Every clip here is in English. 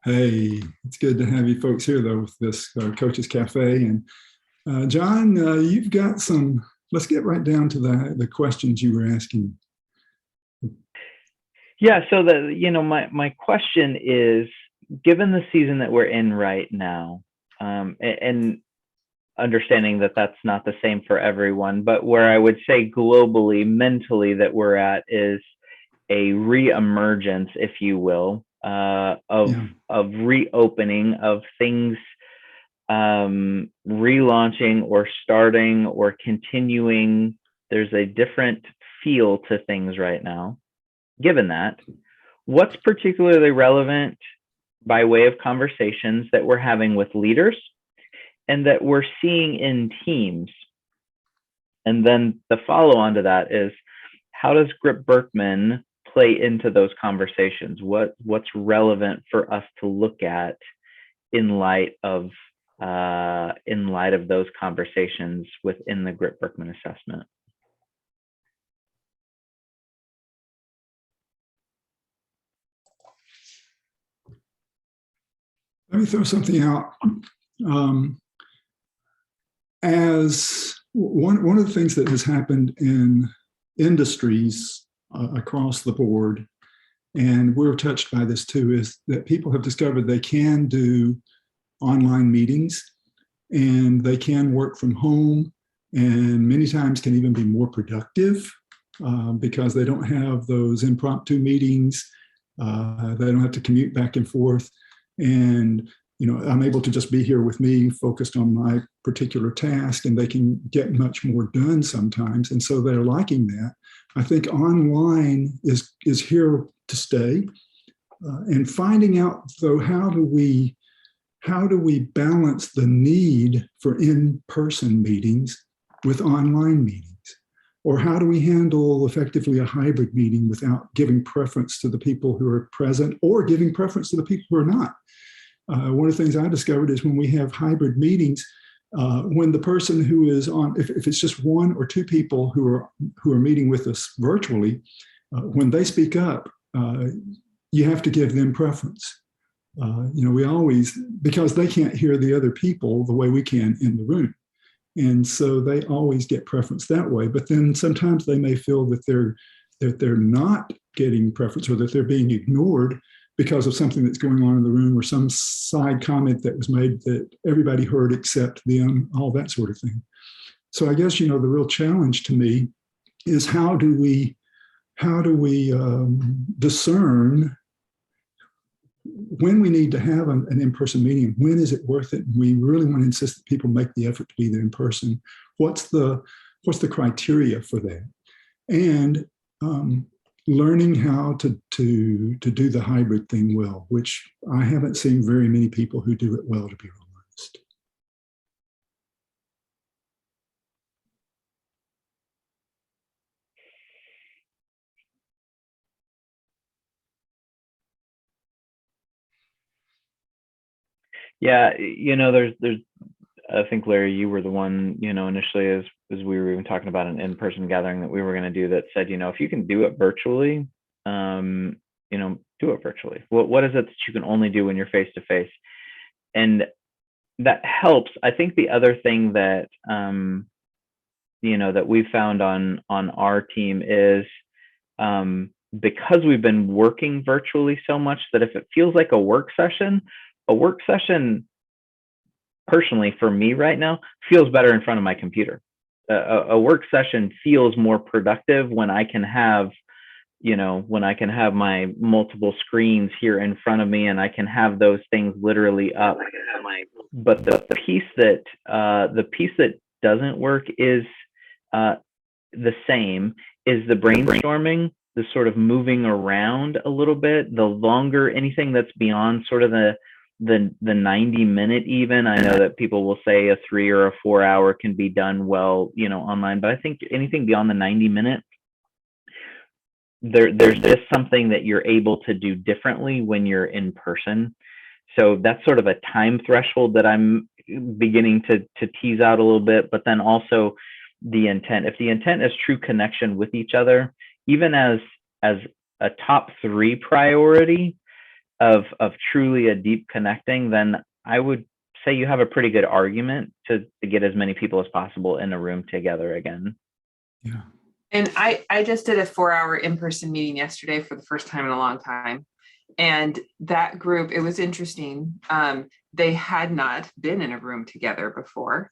Hey, it's good to have you folks here, though, with this Coaches Cafe. And John, you've got some, let's get right down to the questions you were asking. Yeah, so my question is, given the season that we're in right now, and understanding that that's not the same for everyone, but where I would say globally, mentally, that we're at is a re-emergence, if you will, Yeah. of reopening of things, relaunching or starting or continuing. There's a different feel to things right now. Given that, what's particularly relevant by way of conversations that we're having with leaders and that we're seeing in teams? And then the follow on to that is, how does GRIP-Birkman play into those conversations? What's relevant for us to look at in light of those conversations within the GRIP-Birkman assessment? Let me throw something out. As one of the things that has happened in industries across the board, and we're touched by this too, is that people have discovered they can do online meetings and they can work from home, and many times can even be more productive because they don't have those impromptu meetings. They don't have to commute back and forth. And I'm able to just be here with me, focused on my particular task, and they can get much more done sometimes. And so they're liking that. I think online is here to stay. And finding out, though, how do we balance the need for in-person meetings with online meetings? Or how do we handle effectively a hybrid meeting without giving preference to the people who are present or giving preference to the people who are not? One of the things I discovered is when we have hybrid meetings, when the person who is on, if it's just one or two people who are meeting with us virtually, when they speak up, you have to give them preference. We always, because they can't hear the other people the way we can in the room. And so they always get preference that way. But then sometimes they may feel that they're not getting preference, or that they're being ignored because of something that's going on in the room, or some side comment that was made that everybody heard except them, all that sort of thing. So I guess, the real challenge to me is how do we discern when we need to have an in-person meeting, when is it worth it? We really want to insist that people make the effort to be there in person. What's the criteria for that? And learning how to do the hybrid thing well, which I haven't seen very many people who do it well, to be real honest. Yeah, there's I think, Larry, you were the one, initially, as we were even talking about an in-person gathering that we were going to do, that said, if you can do it virtually, do it virtually. What is it that you can only do when you're face to face? And that helps. I think the other thing that that we found on our team is, because we've been working virtually so much, that if it feels like a work session personally, for me right now, feels better in front of my computer. A work session feels more productive when I can have my multiple screens here in front of me, and I can have those things literally up. But the piece that doesn't work is the same, is the brainstorming, the sort of moving around a little bit. The longer, anything that's beyond sort of the 90-minute, even, I know that people will say a 3 or a 4 hour can be done well, online, but I think anything beyond the 90-minute, there's just something that you're able to do differently when you're in person. So that's sort of a time threshold that I'm beginning to tease out a little bit. But then also the intent. If the intent is true connection with each other, even as a top 3 priority, of truly a deep connecting, then I would say you have a pretty good argument to get as many people as possible in a room together again. Yeah. And I just did a 4-hour in-person meeting yesterday for the first time in a long time. And that group, it was interesting. They had not been in a room together before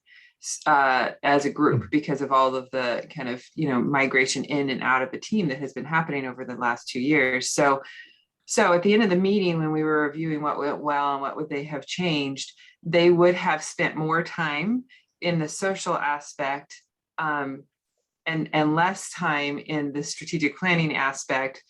as a group because of all of the kind of, migration in and out of the team that has been happening over the last 2 years. So at the end of the meeting, when we were reviewing what went well and what would they have changed, they would have spent more time in the social aspect and less time in the strategic planning aspect,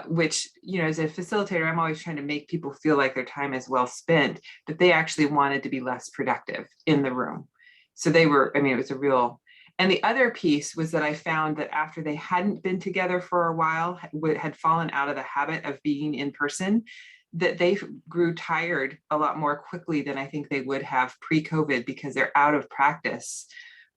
which, as a facilitator, I'm always trying to make people feel like their time is well spent, but they actually wanted to be less productive in the room. So they were, it was a real, and the other piece was that I found that after they hadn't been together for a while, had fallen out of the habit of being in person, that they grew tired a lot more quickly than I think they would have pre-COVID, because they're out of practice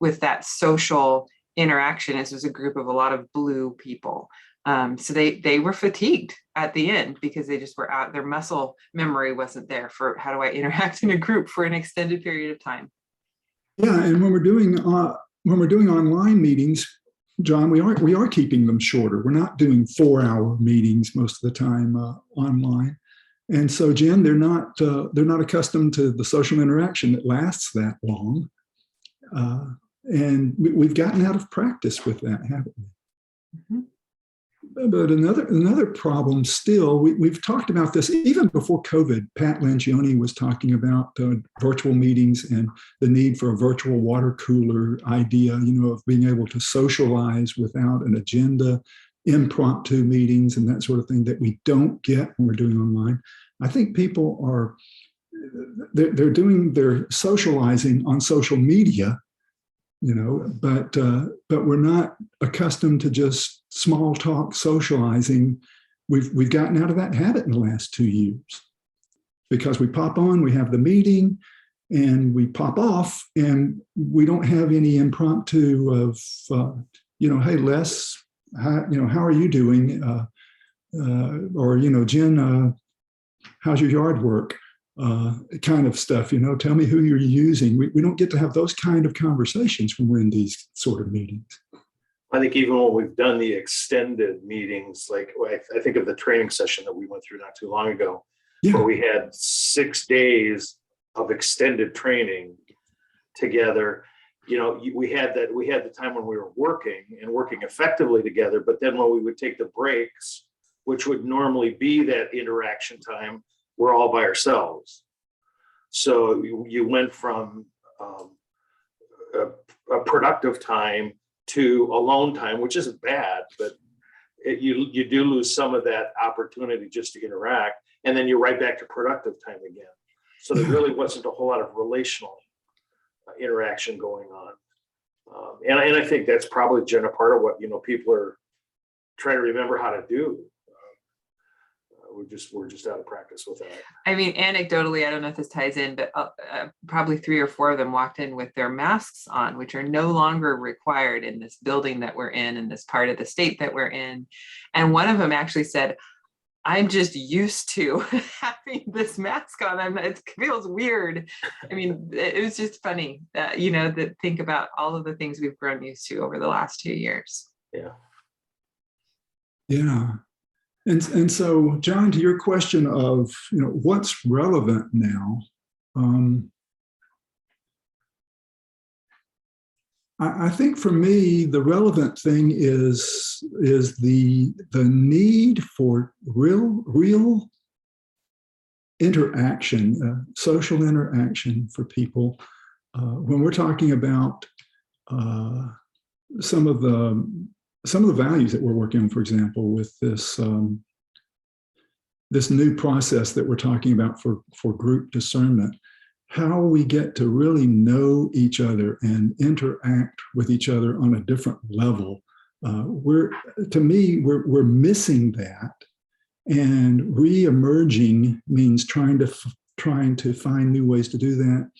with that social interaction. This was a group of a lot of blue people. So they were fatigued at the end because they just were out, their muscle memory wasn't there for how do I interact in a group for an extended period of time. Yeah, and when we're doing online meetings, John, we are keeping them shorter. We're not doing 4-hour meetings most of the time online, and so Jen, they're not accustomed to the social interaction that lasts that long, and we've gotten out of practice with that, haven't we? Mm-hmm. But another problem still, we've talked about this even before COVID. Pat Langione was talking about virtual meetings and the need for a virtual water cooler idea, of being able to socialize without an agenda, impromptu meetings and that sort of thing that we don't get when we're doing online. I think people they're doing their socializing on social media, but we're not accustomed to just small talk socializing. We've gotten out of that habit in the last 2 years because we pop on, we have the meeting, and we pop off, and we don't have any impromptu of, hey, Les, how are you doing? Or, Jen, how's your yard work? Kind of stuff, tell me who you're using. We don't get to have those kind of conversations when we're in these sort of meetings. I think even when we've done the extended meetings, like I think of the training session that we went through not too long ago, where we had 6 days of extended training together. We had the time when we were working effectively together, but then when we would take the breaks, which would normally be that interaction time, we're all by ourselves. So you went from a productive time to alone time, which isn't bad, but you do lose some of that opportunity just to interact, and then you're right back to productive time again. So there really wasn't a whole lot of relational interaction going on. And I think that's probably, Jen, a part of what people are trying to remember how to do. We're just out of practice with that. Anecdotally, I don't know if this ties in, but probably 3 or 4 of them walked in with their masks on, which are no longer required in this building that we're in this part of the state that we're in. And one of them actually said, I'm just used to having this mask on. It feels weird. It was just funny that, that think about all of the things we've grown used to over the last 2 years. Yeah. Yeah. And so, John, to your question of, what's relevant now, I think for me, the relevant thing is the need for real interaction, social interaction for people. When we're talking about some of the values that we're working on, for example, with this this new process that we're talking about for group discernment, how we get to really know each other and interact with each other on a different level. We're missing that, and re-emerging means trying to find new ways to do that,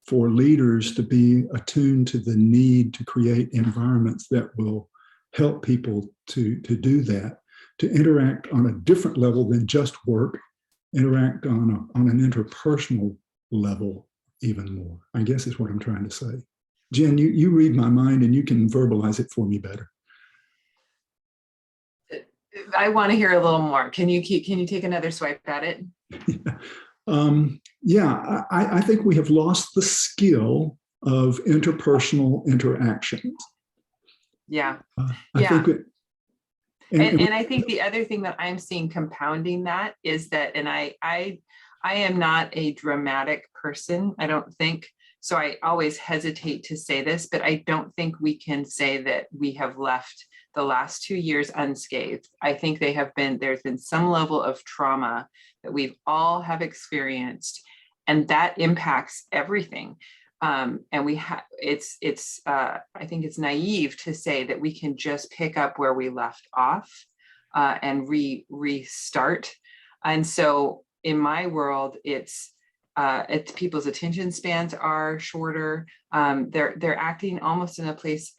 for leaders to be attuned to the need to create environments that will help people to do that, to interact on a different level than just work, interact on an interpersonal level even more, I guess is what I'm trying to say. Jen, you read my mind and you can verbalize it for me better. I want to hear a little more. Can you take another swipe at it? I think we have lost the skill of interpersonal interactions. Yeah. I think and I think the other thing that I'm seeing compounding that is that, and I am not a dramatic person, I don't think, so I always hesitate to say this, but I don't think we can say that we have left the last 2 years unscathed. I think there's been some level of trauma that we've all have experienced, and that impacts everything. And I think it's naive to say that we can just pick up where we left off and restart. And so in my world, it's people's attention spans are shorter. They're acting almost in a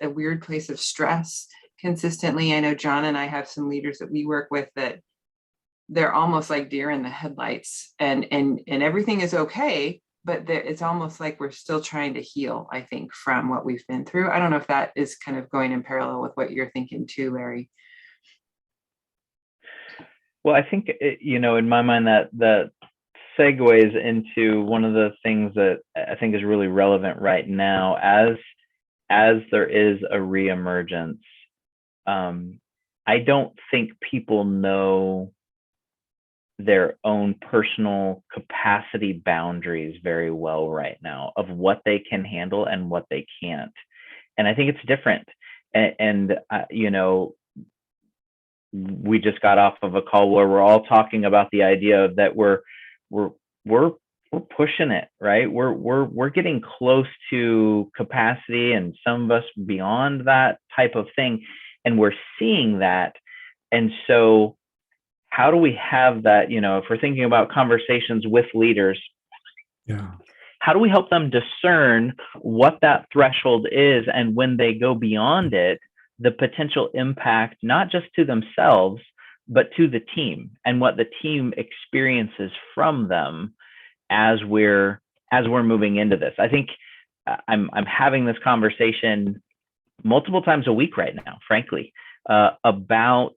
weird place of stress consistently. I know John and I have some leaders that we work with that they're almost like deer in the headlights, and everything is okay, but it's almost like we're still trying to heal, I think, from what we've been through. I don't know if that is kind of going in parallel with what you're thinking too, Larry. Well, I think, in my mind, that segues into one of the things that I think is really relevant right now as there is a reemergence. I don't think people know their own personal capacity boundaries very well right now of what they can handle and what they can't. And I think it's different. And we just got off of a call where we're all talking about the idea that we're pushing it, right? We're getting close to capacity, and some of us beyond that type of thing. And we're seeing that. And so how do we have that, if we're thinking about conversations with leaders, how do we help them discern what that threshold is, and when they go beyond it, the potential impact, not just to themselves, but to the team, and what the team experiences from them as we're moving into this? I think I'm having this conversation multiple times a week right now, frankly, about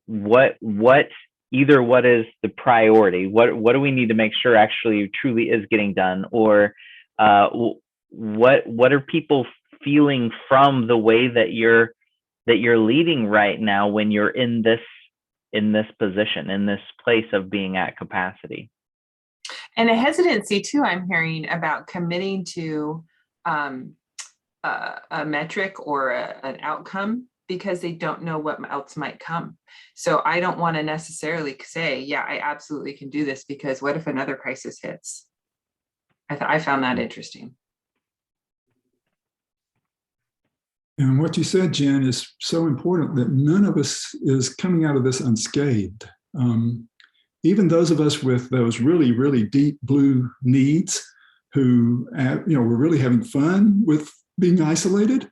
what is the priority, what do we need to make sure actually truly is getting done, or what are people feeling from the way that you're leading right now when you're in this position, in this place of being at capacity. And a hesitancy too, I'm hearing, about committing to a metric or an outcome because they don't know what else might come. So I don't want to necessarily say, yeah, I absolutely can do this, because what if another crisis hits? I found that interesting. And what you said, Jen, is so important, that none of us is coming out of this unscathed. Even those of us with those really, really deep blue needs who, we're really having fun with being isolated,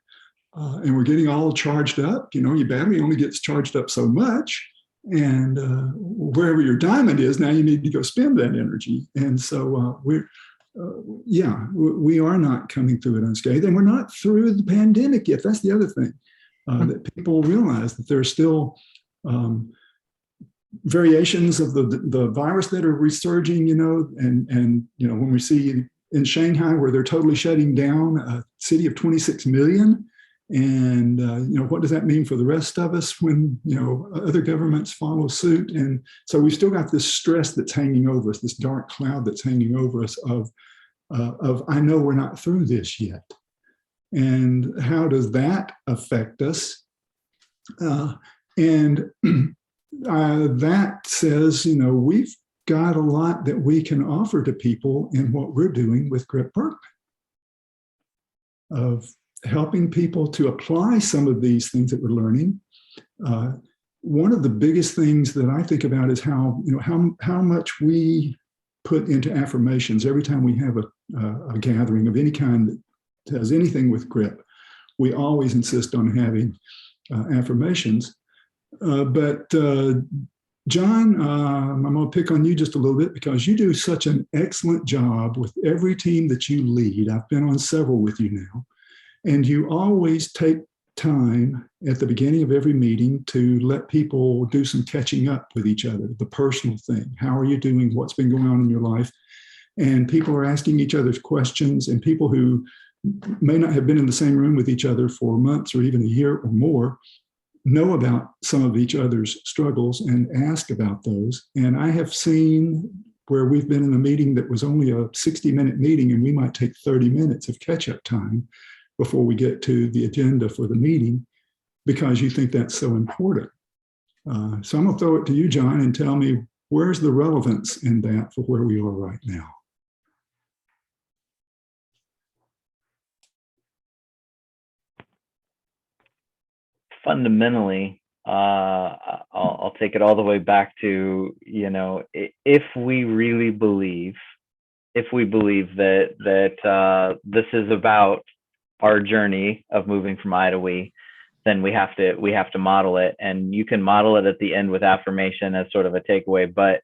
and we're getting all charged up. Your battery only gets charged up so much, and wherever your diamond is, now you need to go spend that energy. And so we are not coming through it unscathed, and we're not through the pandemic yet. That's the other thing, that people realize, that there's still variations of the virus that are resurging, and when we see in Shanghai where they're totally shutting down a city of 26 million, and what does that mean for the rest of us when other governments follow suit? And so we've still got this stress that's hanging over us, this dark cloud that's hanging over us of I know we're not through this yet. And how does that affect us? And that says, we've got a lot that we can offer to people in what we're doing with GRIP-Birkman, of helping people to apply some of these things that we're learning. One of the biggest things that I think about is how much we put into affirmations every time we have a gathering of any kind that has anything with GRIP. We always insist on having affirmations, but John, I'm going to pick on you just a little bit because you do such an excellent job with every team that you lead. I've been on several with you now, and you always take time at the beginning of every meeting to let people do some catching up with each other, the personal thing. How are you doing? What's been going on in your life? And people are asking each other's questions, and people who may not have been in the same room with each other for months or even a year or more know about some of each other's struggles and ask about those. And I have seen where we've been in a meeting that was only a 60-minute meeting, and we might take 30 minutes of catch-up time before we get to the agenda for the meeting, because you think that's so important. So I'm going to throw it to you, John, and tell me, where's the relevance in that for where we are right now? Fundamentally, I'll take it all the way back to, if we really believe, that this is about our journey of moving from I to we, then we have to model it. And you can model it at the end with affirmation as sort of a takeaway, but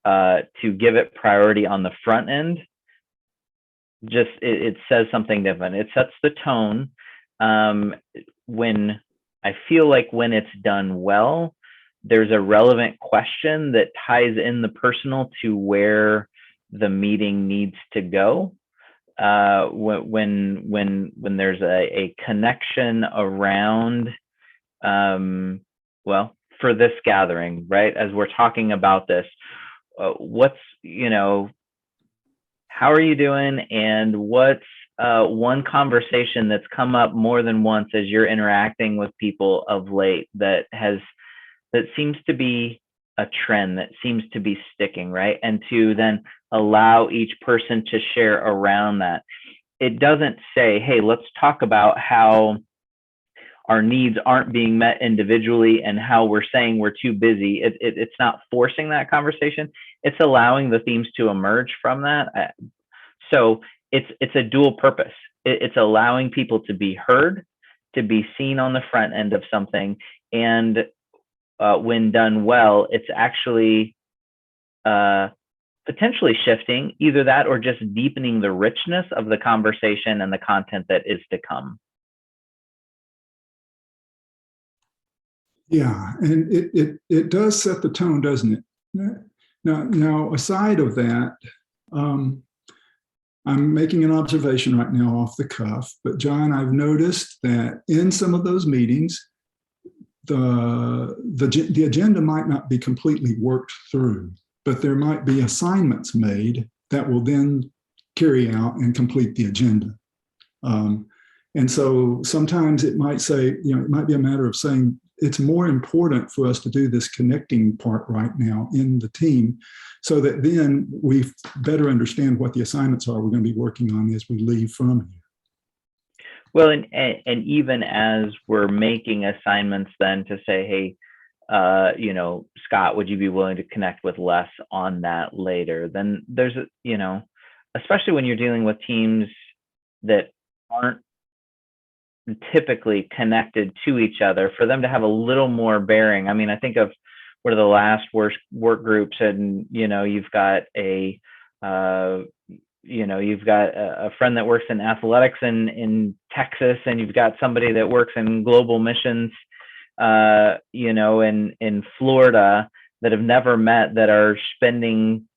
to give it priority on the front end, just it says something different. It sets the tone. When I feel like when it's done well, there's a relevant question that ties in the personal to where the meeting needs to go. When there's a connection around, well, for this gathering, right? As we're talking about this, what's, how are you doing? And what's one conversation that's come up more than once as you're interacting with people of late that seems to be a trend, that seems to be sticking, right? And to then allow each person to share around that. It doesn't say, hey, let's talk about how our needs aren't being met individually and how we're saying we're too busy. It's not forcing that conversation. It's allowing the themes to emerge from that. So it's a dual purpose. It's allowing people to be heard, to be seen on the front end of something. And when done well, it's actually potentially shifting either that or just deepening the richness of the conversation and the content that is to come. Yeah, and it does set the tone, doesn't it? Now aside of that, I'm making an observation right now off the cuff, but John, I've noticed that in some of those meetings, the agenda might not be completely worked through, but there might be assignments made that will then carry out and complete the agenda. And so sometimes it might say, it might be a matter of saying, it's more important for us to do this connecting part right now in the team so that then we better understand what the assignments are we're going to be working on as we leave from here. Well, and even as we're making assignments then to say, hey, Scott, would you be willing to connect with Les on that later? Then there's, especially when you're dealing with teams that aren't typically connected to each other, for them to have a little more bearing. I mean, I think of one of the last work groups, and you've got a friend that works in athletics in Texas, and you've got somebody that works in global missions, in Florida, that have never met, that are spending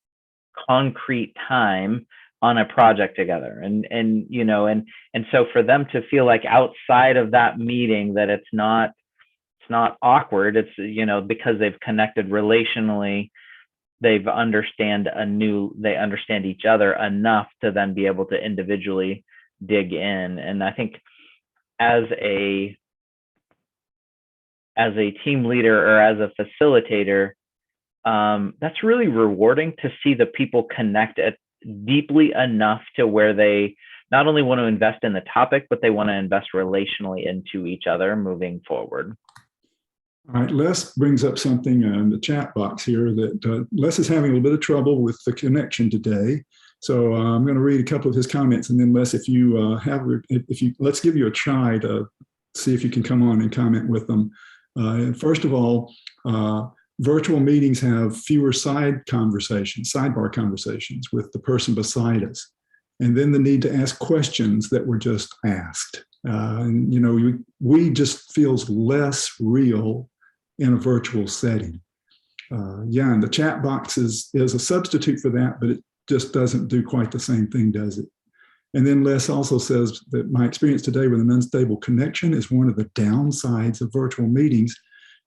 concrete time on a project together. And so for them to feel like outside of that meeting that it's not awkward, it's, because they've connected relationally, they understand each other enough to then be able to individually dig in. And I think as a team leader or as a facilitator, that's really rewarding to see the people connect deeply enough to where they not only want to invest in the topic, but they want to invest relationally into each other moving forward. All right, Les brings up something in the chat box here that Les is having a little bit of trouble with the connection today. So I'm going to read a couple of his comments, and then Les, let's give you a try to see if you can come on and comment with them. First of all, virtual meetings have fewer sidebar conversations with the person beside us. And then the need to ask questions that were just asked. And, you know, we just feels less real in a virtual setting. Yeah, and the chat box is a substitute for that, but it just doesn't do quite the same thing, does it? And then Les also says that my experience today with an unstable connection is one of the downsides of virtual meetings.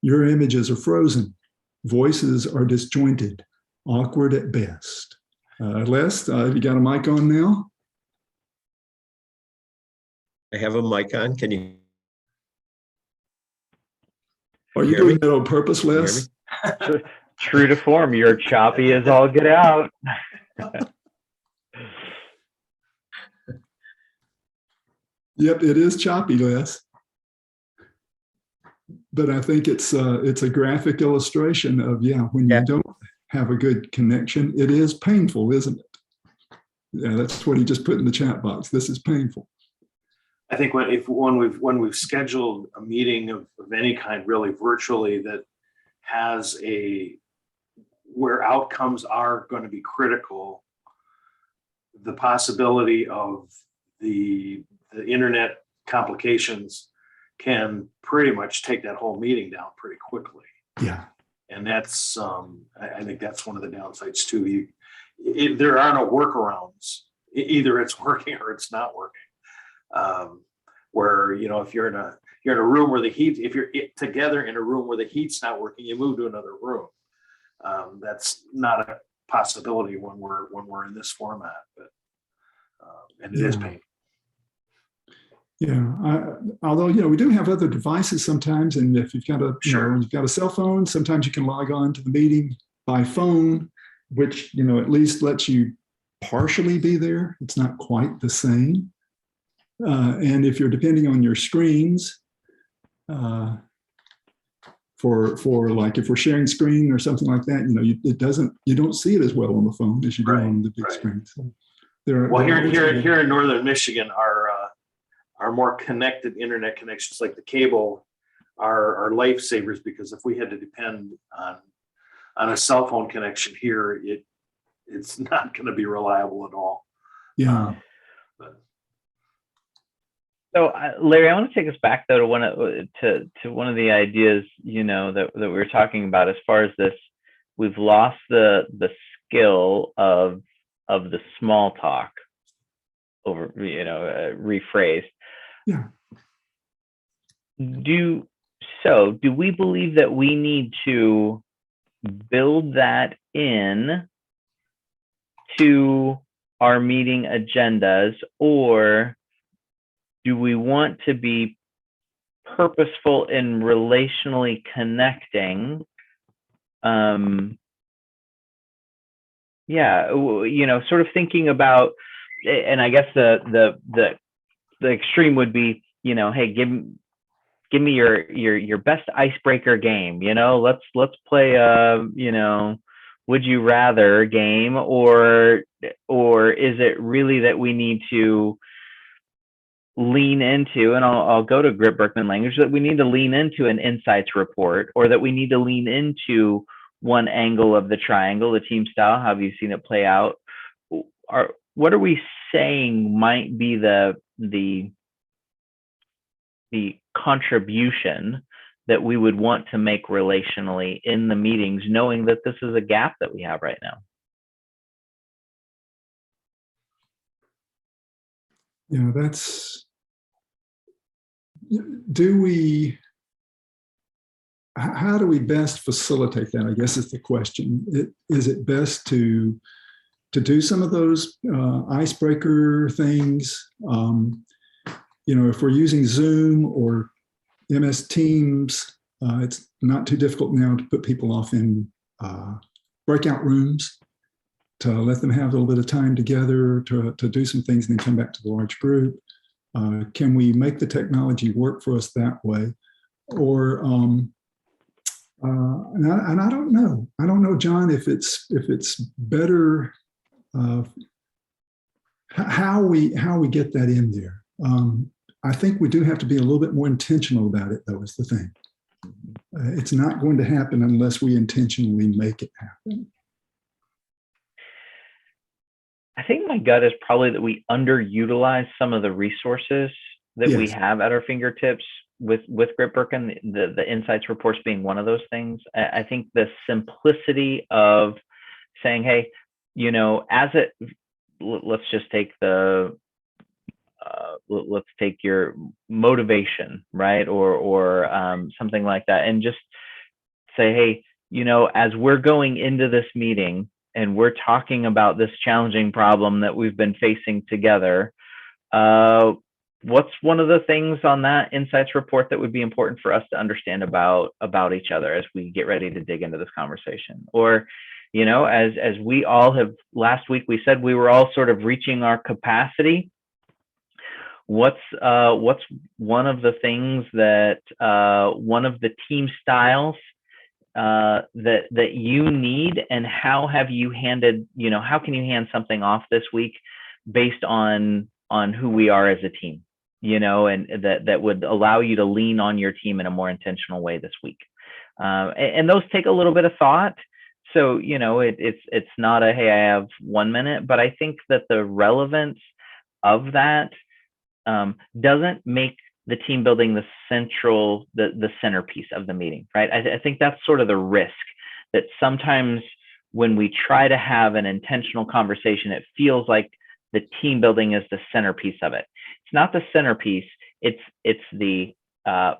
Your images are frozen. Voices are disjointed, awkward at best. Les, you got a mic on now? I have a mic on. Can you? Are you doing that on purpose, Les? True to form, you're choppy as all get out. Yep, it is choppy, Les. But I think it's a graphic illustration of, yeah, when you don't have a good connection, it is painful, isn't it? Yeah, that's what he just put in the chat box. This is painful. I think when we've scheduled a meeting of any kind, really virtually, that has where outcomes are going to be critical, the possibility of the internet complications can pretty much take that whole meeting down pretty quickly. Yeah. And that's, I think that's one of the downsides too. There are no workarounds. Either it's working or it's not working. Where, you know, if you're in a room where if you're together in a room where the heat's not working, you move to another room. That's not a possibility when we're in this format, but and it is painful. Yeah, although, you know, we do have other devices sometimes, and if you've got you've got a cell phone, sometimes you can log on to the meeting by phone, which, you know, at least lets you partially be there. It's not quite the same. And if you're depending on your screens, for like if we're sharing screen or something like that, you know, you don't see it as well on the phone as you do on the big screen. So here in northern Michigan, our more connected internet connections, like the cable, are lifesavers, because if we had to depend on a cell phone connection here, it's not going to be reliable at all. Yeah. So, Larry, I want to take us back though to one of the ideas, you know, that we were talking about as far as this. We've lost the skill of the small talk, over, you know, rephrased. Yeah. Do we believe that we need to build that in to our meeting agendas, or do we want to be purposeful in relationally connecting? Yeah, you know, sort of thinking about, and I guess the extreme would be, you know, hey, give me your best icebreaker game. You know, let's play a, you know, would you rather game, or is it really that we need to lean into, and I'll go to GRIP-Birkman language, that we need to lean into an insights report, or that we need to lean into one angle of the triangle, the team style? How have you seen it play out? What are we saying might be the contribution that we would want to make relationally in the meetings, knowing that this is a gap that we have right now? Yeah, how do we best facilitate that, I guess is the question. Is it best to do some of those icebreaker things? You know, if we're using Zoom or MS Teams, it's not too difficult now to put people off in breakout rooms, to let them have a little bit of time together to do some things and then come back to the large group. Can we make the technology work for us that way? Or, and I don't know, John, if it's better, how we get that in there. I think we do have to be a little bit more intentional about it, though, is the thing. It's not going to happen unless we intentionally make it happen. I think my gut is probably that we underutilize some of the resources that we Yes. have at our fingertips with GRIP-Birkman, the insights reports being one of those things. I think the simplicity of saying, hey, you know, let's just take let's take your motivation, right? Or something like that, and just say, hey, you know, as we're going into this meeting and we're talking about this challenging problem that we've been facing together, what's one of the things on that insights report that would be important for us to understand about each other as we get ready to dig into this conversation? Or, you know, as we all have, last week we said we were all sort of reaching our capacity. What's one of the things that one of the team styles that you need, and how have you handed, you know, how can you hand something off this week based on who we are as a team, you know, and that would allow you to lean on your team in a more intentional way this week. And those take a little bit of thought. So, you know, it's not a, hey, I have 1 minute, but I think that the relevance of that doesn't make the team building the centerpiece of the meeting, right? I think that's sort of the risk, that sometimes when we try to have an intentional conversation, it feels like the team building is the centerpiece of it. It's not the centerpiece. It's the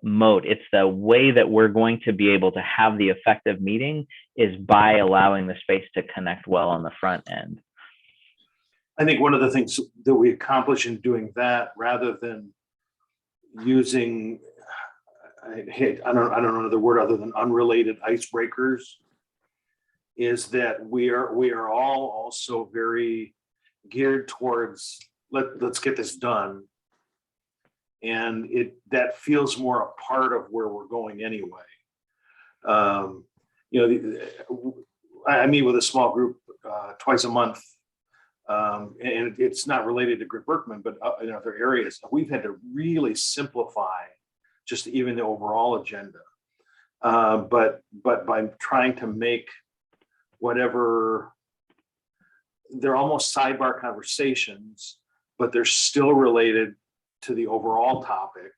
mode. It's the way that we're going to be able to have the effective meeting is by allowing the space to connect well on the front end. I think one of the things that we accomplish in doing that, rather than using, I don't know another word other than unrelated icebreakers, is that we are all also very geared towards let's get this done, and that feels more a part of where we're going anyway. You know, I meet with a small group twice a month. And it's not related to GRIP-Birkman, but in other areas, we've had to really simplify just even the overall agenda. But by trying to make whatever, they're almost sidebar conversations, but they're still related to the overall topic,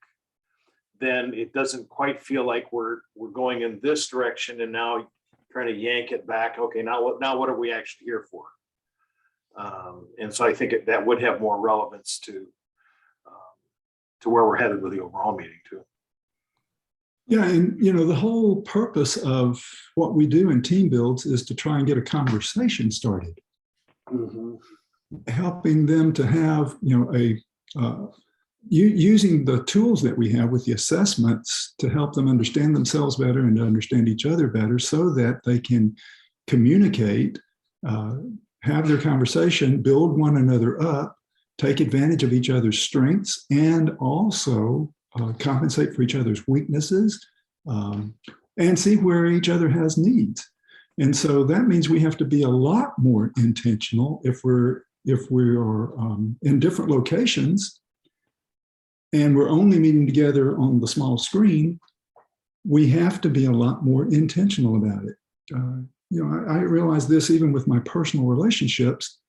then it doesn't quite feel like we're going in this direction and now trying to yank it back. Okay, now what are we actually here for? And so I think that would have more relevance to where we're headed with the overall meeting too. Yeah, and you know, the whole purpose of what we do in team builds is to try and get a conversation started, helping them to have, you know, using the tools that we have with the assessments to help them understand themselves better and to understand each other better, so that they can communicate, have their conversation, build one another up, take advantage of each other's strengths, and also compensate for each other's weaknesses, and see where each other has needs. And so that means we have to be a lot more intentional if we are in different locations and we're only meeting together on the small screen. We have to be a lot more intentional about it. You know, I realize this even with my personal relationships.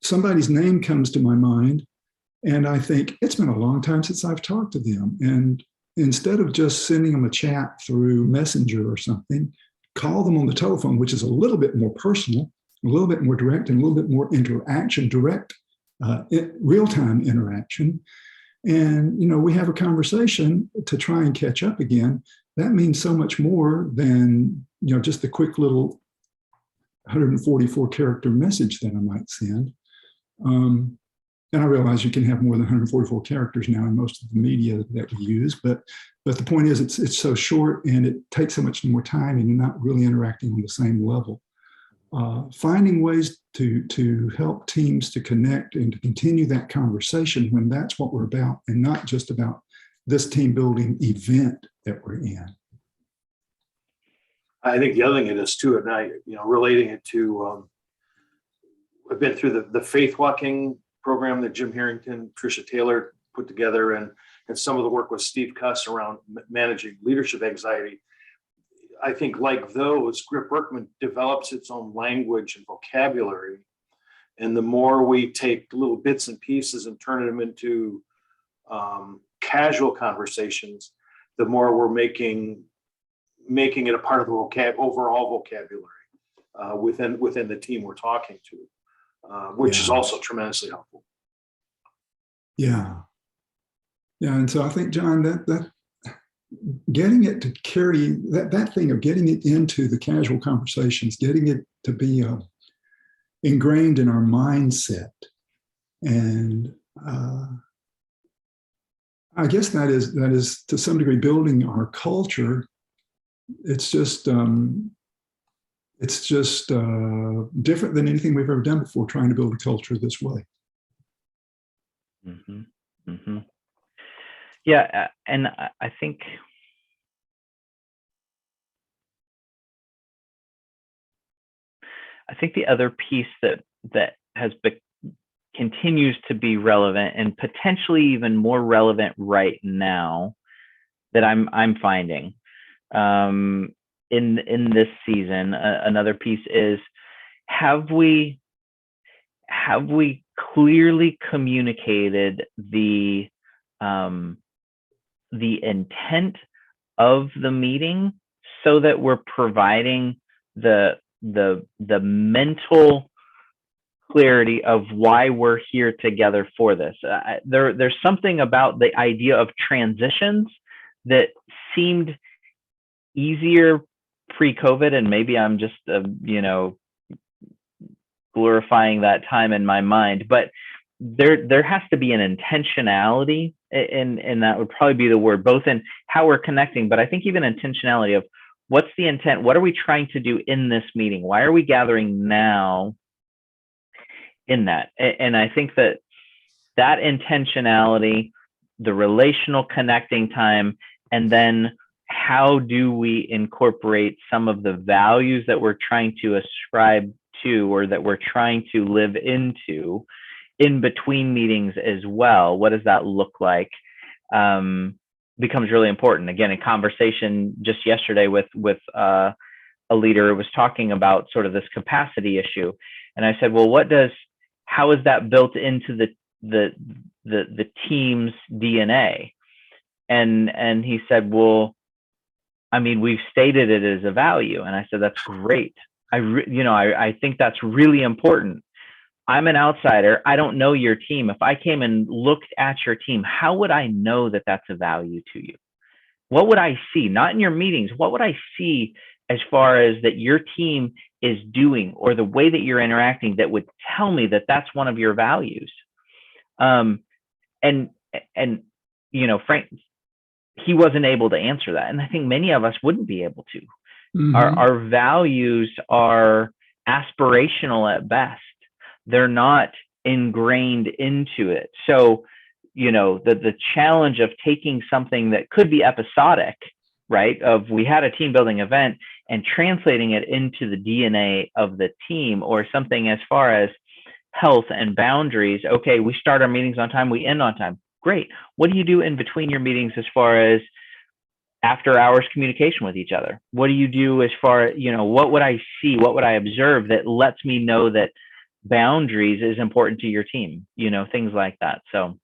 Somebody's name comes to my mind, and I think it's been a long time since I've talked to them. And instead of just sending them a chat through Messenger or something, call them on the telephone, which is a little bit more personal, a little bit more direct, and a little bit more interaction, direct, real-time interaction. And, you know, we have a conversation to try and catch up again. That means so much more than, you know, just the quick little 144 character message that I might send. And I realize you can have more than 144 characters now in most of the media that we use, but the point is it's so short and it takes so much more time and you're not really interacting on the same level. Finding ways to help teams to connect and to continue that conversation when that's what we're about, and not just about this team building event that we're in. I think the other thing it is too, and I, you know, relating it to, I've been through the faith walking program that Jim Harrington, Tricia Taylor put together, and and some of the work with Steve Cuss around managing leadership anxiety. I think like those, GRIP-Birkman develops its own language and vocabulary. And the more we take little bits and pieces and turn them into casual conversations, the more we're making it a part of the overall vocabulary within the team we're talking to, which is also tremendously helpful. Yeah. Yeah. And so I think, John, that getting it to carry that thing of getting it into the casual conversations, getting it to be ingrained in our mindset. And I guess that is to some degree building our culture. It's just different than anything we've ever done before, trying to build a culture this way. Mm-hmm. Mm-hmm. Yeah, and I think the other piece that has continues to be relevant and potentially even more relevant right now that I'm finding in this season, another piece is, have we clearly communicated the intent of the meeting so that we're providing the mental clarity of why we're here together for this. There's something about the idea of transitions that seemed easier pre-COVID, and maybe I'm just glorifying that time in my mind, but there has to be an intentionality, and that would probably be the word, both in how we're connecting, but I think even intentionality of what's the intent, what are we trying to do in this meeting, why are we gathering now in that. And I think that intentionality, the relational connecting time, and then how do we incorporate some of the values that we're trying to ascribe to, or that we're trying to live into in between meetings as well. What does that look like? Becomes really important. Again, a conversation just yesterday with a leader was talking about sort of this capacity issue. And I said, well, how is that built into the team's DNA? And he said, well, I mean, we've stated it as a value. And I said, that's great. I think that's really important. I'm an outsider. I don't know your team. If I came and looked at your team, how would I know that that's a value to you? What would I see? Not in your meetings. What would I see as far as that your team is doing, or the way that you're interacting, that would tell me that that's one of your values? And Frank, he wasn't able to answer that. And I think many of us wouldn't be able to. Mm-hmm. Our values are aspirational at best. They're not ingrained into it. So, the challenge of taking something that could be episodic, right? Of we had a team building event and translating it into the DNA of the team, or something as far as health and boundaries. Okay, we start our meetings on time, we end on time. Great. What do you do in between your meetings as far as after hours communication with each other? What do you do as far as, what would I see? What would I observe that lets me know that boundaries is important to your team? Things like that. So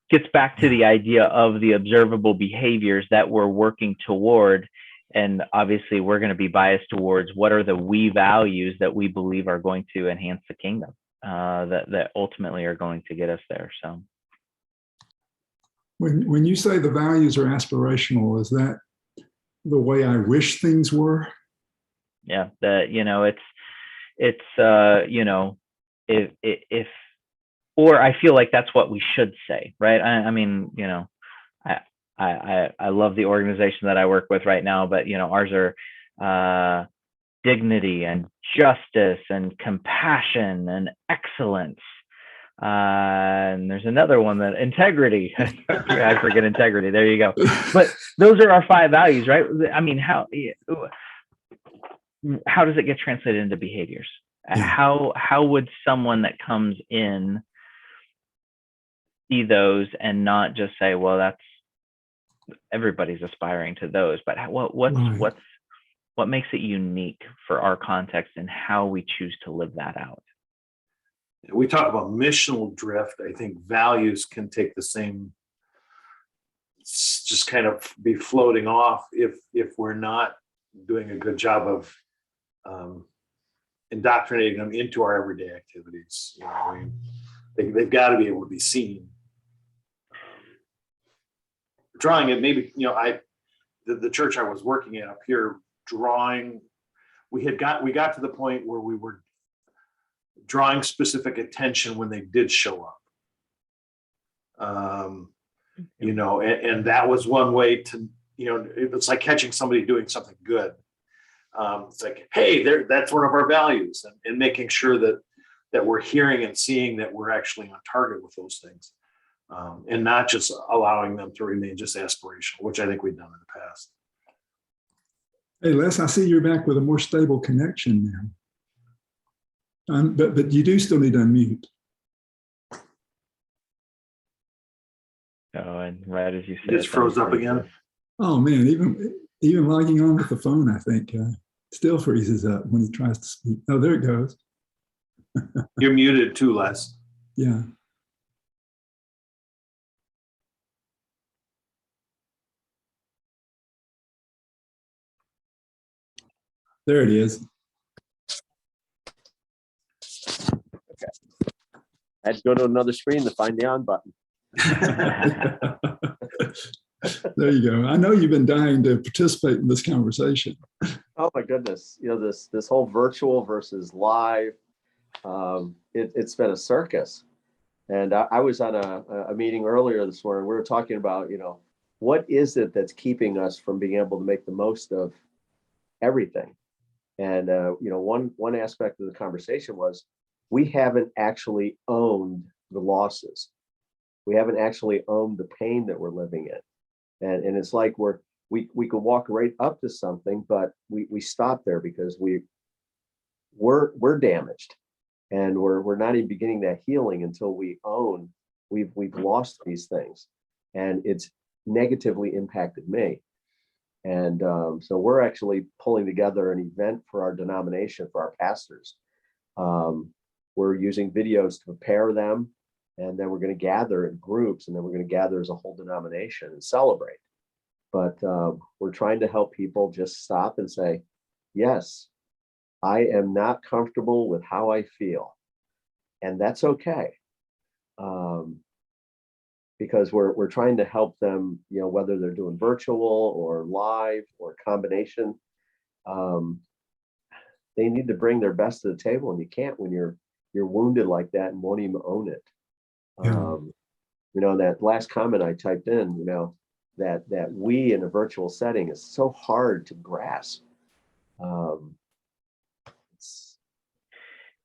gets back to the idea of the observable behaviors that we're working toward. And obviously we're going to be biased towards what are the we values that we believe are going to enhance the kingdom, that ultimately are going to get us there. So when you say the values are aspirational, is that the way I wish things were? Yeah, if or I feel like that's what we should say, right? I love the organization that I work with right now, but ours are dignity and justice and compassion and excellence. And there's another one, that integrity. I forget integrity. There you go. But those are our 5 values, right? I mean, how does it get translated into behaviors? Yeah. How would someone that comes in see those and not just say, well, that's everybody's aspiring to those, but Right. what makes it unique for our context and how we choose to live that out. We talk about missional drift. I think values can take the same, just kind of be floating off if we're not doing a good job of indoctrinating them into our everyday activities. You know, I mean, they've got to be able to be seen. Drawing it, maybe, you know, the church I was working at up here, drawing, we got to the point where we were drawing specific attention when they did show up. You know, and that was one way to, you know, it's like catching somebody doing something good. It's like, hey, that's one of our values, and making sure that we're hearing and seeing that we're actually on target with those things, and not just allowing them to remain just aspirational, which I think we've done in the past. Hey, Les, I see you're back with a more stable connection now. But you do still need to unmute. Oh, and right as you said, It just froze up again. Oh man, even logging on with the phone, I think still freezes up when he tries to speak. Oh, there it goes. You're muted too, Les. Yeah. There it is. Okay. I had to go to another screen to find the on button. There you go. I know you've been dying to participate in this conversation. Oh my goodness. You know, this whole virtual versus live, it's been a circus. And I was on a meeting earlier this morning. We were talking about, you know, what is it that's keeping us from being able to make the most of everything? And, you know, one aspect of the conversation was we haven't actually owned the losses. We haven't actually owned the pain that we're living in. And it's like we could walk right up to something, but we stop there because we're damaged, and we're not even beginning that healing until we own we've lost these things, and it's negatively impacted me. And so we're actually pulling together an event for our denomination, for our pastors. We're using videos to prepare them, and then we're going to gather in groups, and then we're going to gather as a whole denomination and celebrate. But we're trying to help people just stop and say, yes, I am not comfortable with how I feel. And that's okay. Because we're trying to help them, you know, whether they're doing virtual or live or combination, they need to bring their best to the table, and you can't when you're wounded like that and won't even own it. Yeah. You know, that last comment I typed in, you know, that we in a virtual setting is so hard to grasp.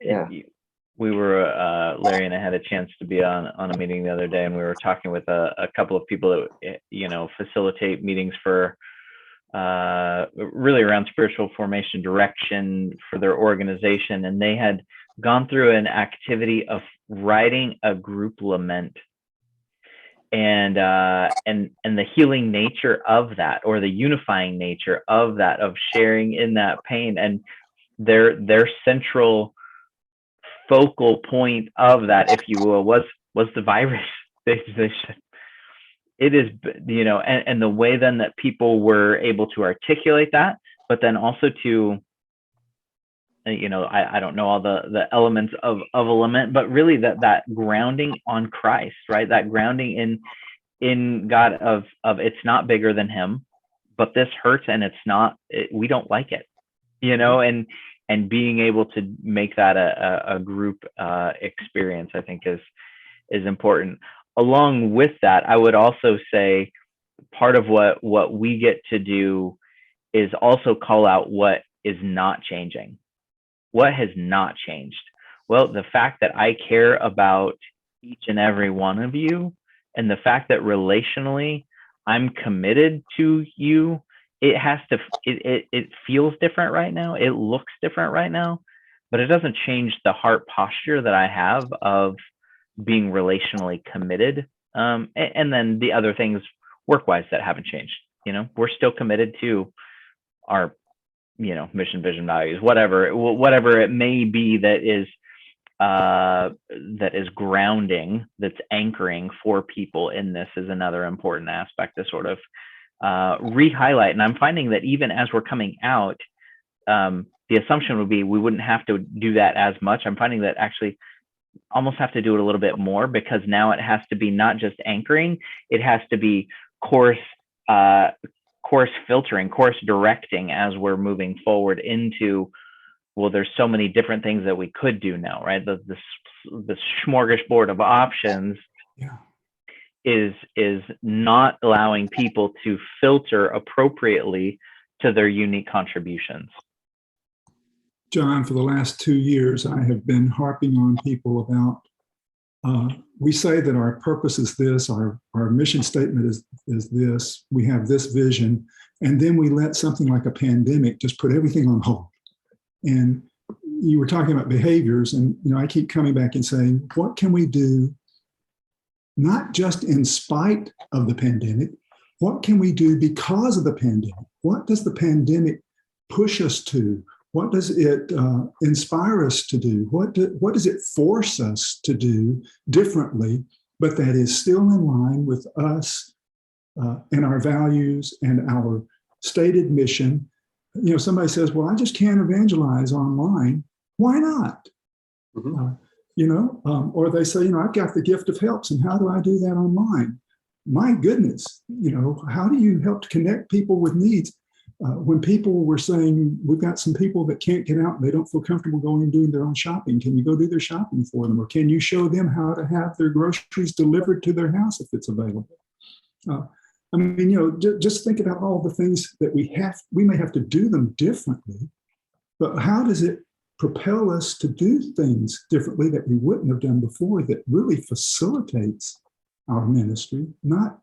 Yeah. We were Larry and I had a chance to be on a meeting the other day, and we were talking with a couple of people that, you know, facilitate meetings for really around spiritual formation direction for their organization, and they had gone through an activity of writing a group lament, and the healing nature of that, or the unifying nature of that, of sharing in that pain, and their central focal point of that, if you will, was the virus. They said, it is, you know, and the way then that people were able to articulate that, but then also to, you know, I don't know all the elements of a lament, but really that grounding on Christ, right? That grounding in God of it's not bigger than him, but this hurts, and it's not, we don't like it, you know, and being able to make that a group experience, I think is important. Along with that, I would also say part of what we get to do is also call out what is not changing. What has not changed? Well, the fact that I care about each and every one of you, and the fact that relationally I'm committed to you, it feels different right now. It looks different right now, but it doesn't change the heart posture that I have of being relationally committed. And then the other things work-wise that haven't changed. We're still committed to our, mission, vision, values, whatever it may be that is grounding, that's anchoring for people in this, is another important aspect to sort of re-highlight. And I'm finding that even as we're coming out, the assumption would be we wouldn't have to do that as much. I'm finding that actually almost have to do it a little bit more, because now it has to be not just anchoring, it has to be course filtering, course directing as we're moving forward into, well, there's so many different things that we could do now, right? The smorgasbord of options is not allowing people to filter appropriately to their unique contributions. John, for the last 2 years, I have been harping on people about, we say that our purpose is this, our mission statement is this, we have this vision, and then we let something like a pandemic just put everything on hold. And you were talking about behaviors, and I keep coming back and saying, what can we do, not just in spite of the pandemic, what can we do because of the pandemic? What does the pandemic push us to? What does it inspire us to do? What does it force us to do differently, but that is still in line with us and our values and our stated mission? Somebody says, well, I just can't evangelize online. Why not? Mm-hmm. Or they say, I've got the gift of helps, and how do I do that online? My goodness, how do you help to connect people with needs? When people were saying, we've got some people that can't get out and they don't feel comfortable going and doing their own shopping, can you go do their shopping for them? Or can you show them how to have their groceries delivered to their house if it's available? Just think about all the things that we may have to do them differently, but how does it propel us to do things differently that we wouldn't have done before, that really facilitates our ministry, not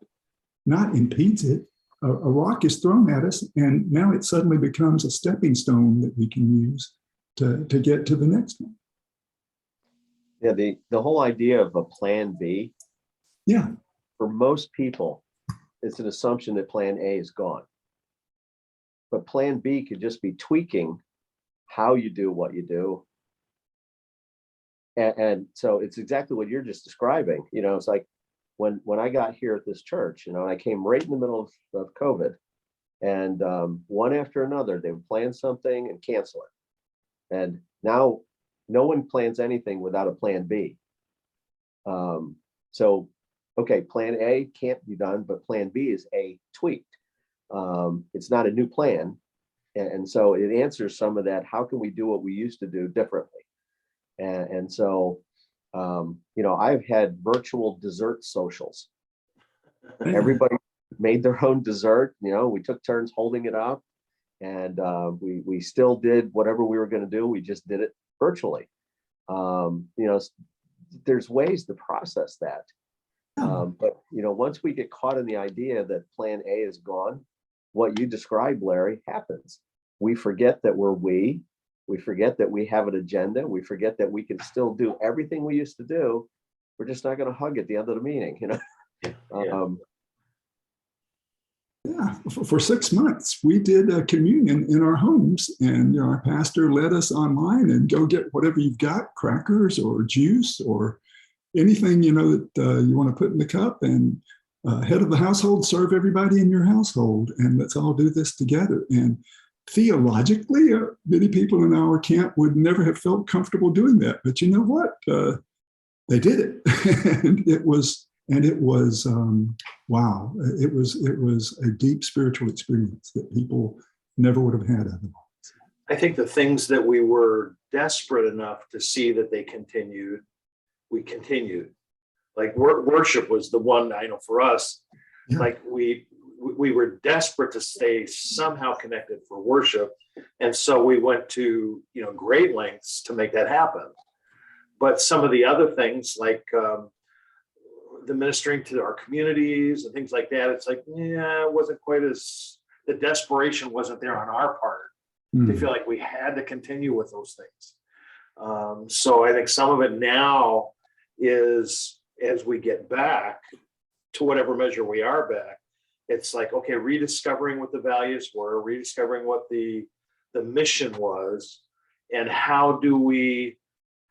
impedes it? A rock is thrown at us, and now it suddenly becomes a stepping stone that we can use to get to the next one. Yeah, the whole idea of a plan B. Yeah. For most people, it's an assumption that plan A is gone. But plan B could just be tweaking how you do what you do. And so it's exactly what you're just describing. It's like, when I got here at this church, I came right in the middle of COVID, and one after another, they would plan something and cancel it. And now no one plans anything without a plan B. So, okay, plan A can't be done, but plan B is tweaked. It's not a new plan. And so it answers some of that. How can we do what we used to do differently? And so, I've had virtual dessert socials. Everybody made their own dessert. We took turns holding it up, and we still did whatever we were going to do. We just did it virtually. There's ways to process that. But once we get caught in the idea that plan A is gone, what you described, Larry, happens. We forget that we forget that we have an agenda. We forget that we can still do everything we used to do. We're just not going to hug at the end of the meeting, For 6 months, we did a communion in our homes, and our pastor led us online and go get whatever you've got, crackers or juice or anything that you want to put in the cup, and head of the household, serve everybody in your household, and let's all do this together. And theologically, many people in our camp would never have felt comfortable doing that, but you know what? They did it, and it was wow! It was a deep spiritual experience that people never would have had otherwise. I think the things that we were desperate enough to see that they continued, we continued. Like worship was the one, I know for us, like we were desperate to stay somehow connected for worship. And so we went to, great lengths to make that happen. But some of the other things like the ministering to our communities and things like that, it's like, it wasn't quite the desperation wasn't there on our part. To feel like we had to continue with those things. So I think some of it now is as we get back to whatever measure we are back, it's like, okay, rediscovering what the values were, rediscovering what the mission was, and how do we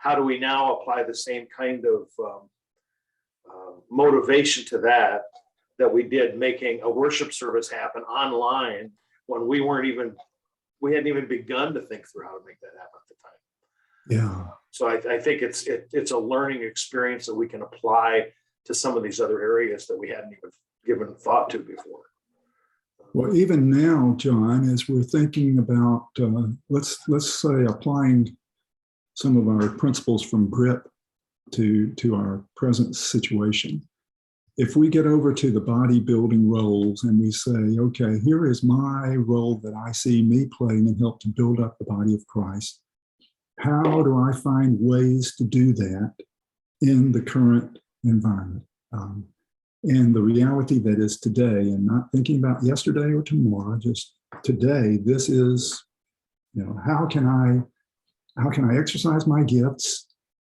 now apply the same kind of motivation to that we did making a worship service happen online when we hadn't even begun to think through how to make that happen at the time. Yeah. So I think it's a learning experience that we can apply to some of these other areas that we hadn't even given thought to before. Well, even now, John, as we're thinking about, let's say applying some of our principles from GRIP to our present situation. If we get over to the bodybuilding roles and we say, okay, here is my role that I see me playing and help to build up the body of Christ. How do I find ways to do that in the current environment? And the reality that is today, and not thinking about yesterday or tomorrow, just today, this is, how can I exercise my gifts,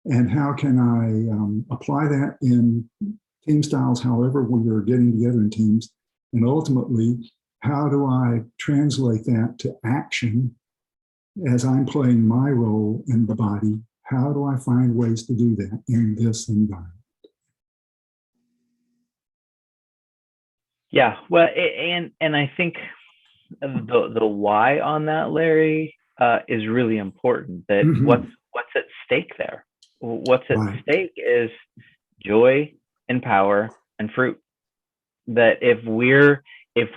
and how can I apply that in team styles, however we are getting together in teams, and ultimately, how do I translate that to action as I'm playing my role in the body? How do I find ways to do that in this environment? Yeah, well, and I think the why on that, Larry, is really important. That what's at stake there. What's at stake is joy and power and fruit. That if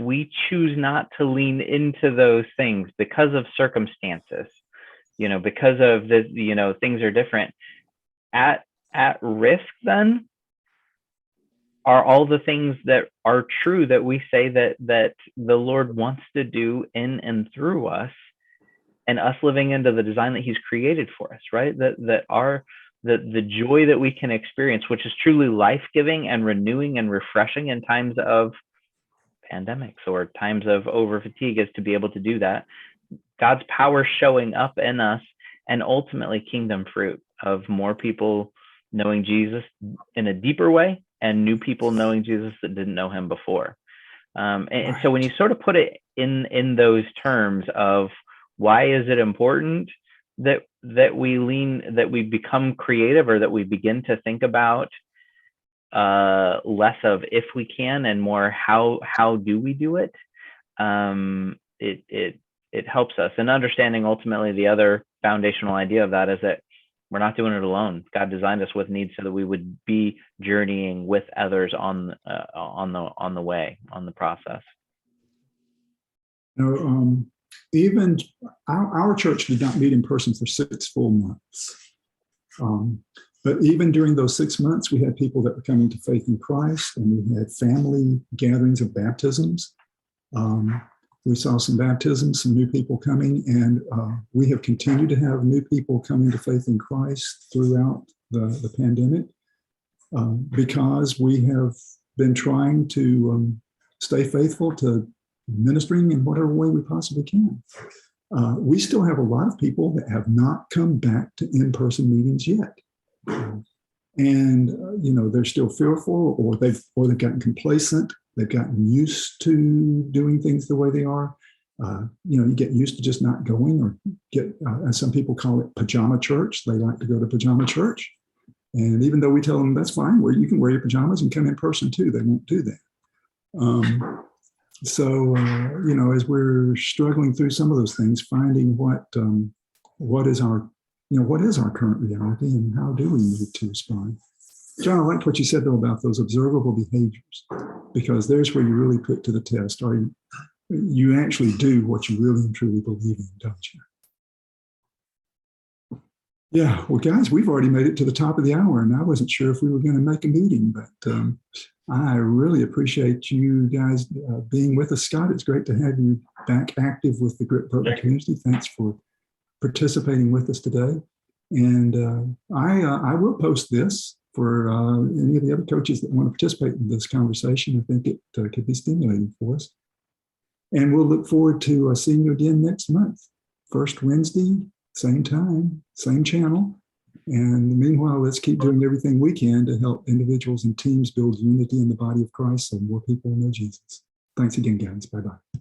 we choose not to lean into those things because of circumstances, because of the, things are different, at risk then are all the things that are true that we say that the Lord wants to do in and through us, and us living into the design that He's created for us, right? The joy that we can experience, which is truly life-giving and renewing and refreshing in times of pandemics or times of over fatigue, is to be able to do that. God's power showing up in us, and ultimately kingdom fruit of more people knowing Jesus in a deeper way, and new people knowing Jesus that didn't know Him before. And so when you sort of put it in those terms of why is it important that we become creative, or that we begin to think about less of if we can and more how do we do it, it helps us. And understanding ultimately the other foundational idea of that is that we're not doing it alone. God designed us with needs so that we would be journeying with others on the way, on the process. Even our church did not meet in person for 6 full months. But even during those 6 months, we had people that were coming to faith in Christ, and we had family gatherings of baptisms. We saw some baptisms, some new people coming, and we have continued to have new people coming to faith in Christ throughout the pandemic, because we have been trying to stay faithful to ministering in whatever way we possibly can. We still have a lot of people that have not come back to in-person meetings yet. And they're still fearful, or they've gotten complacent. They've gotten used to doing things the way they are. You get used to just not going, or get, as some people call it, pajama church. They like to go to pajama church. And even though we tell them that's fine, where you can wear your pajamas and come in person too, they won't do that. So as we're struggling through some of those things, finding what is our current reality, and how do we need to respond? John, I liked what you said though about those observable behaviors, because there's where you really put to the test. Are you actually do what you really and truly believe in, don't you? Yeah, well, guys, we've already made it to the top of the hour, and I wasn't sure if we were going to make a meeting, but I really appreciate you guys being with us. Scott, it's great to have you back active with the GRIP-Birkman community. Thanks for participating with us today. And I will post this for any of the other coaches that want to participate in this conversation. I think it could be stimulating for us. And we'll look forward to seeing you again next month. First Wednesday, same time, same channel. And meanwhile, let's keep doing everything we can to help individuals and teams build unity in the body of Christ so more people know Jesus. Thanks again, guys. Bye-bye.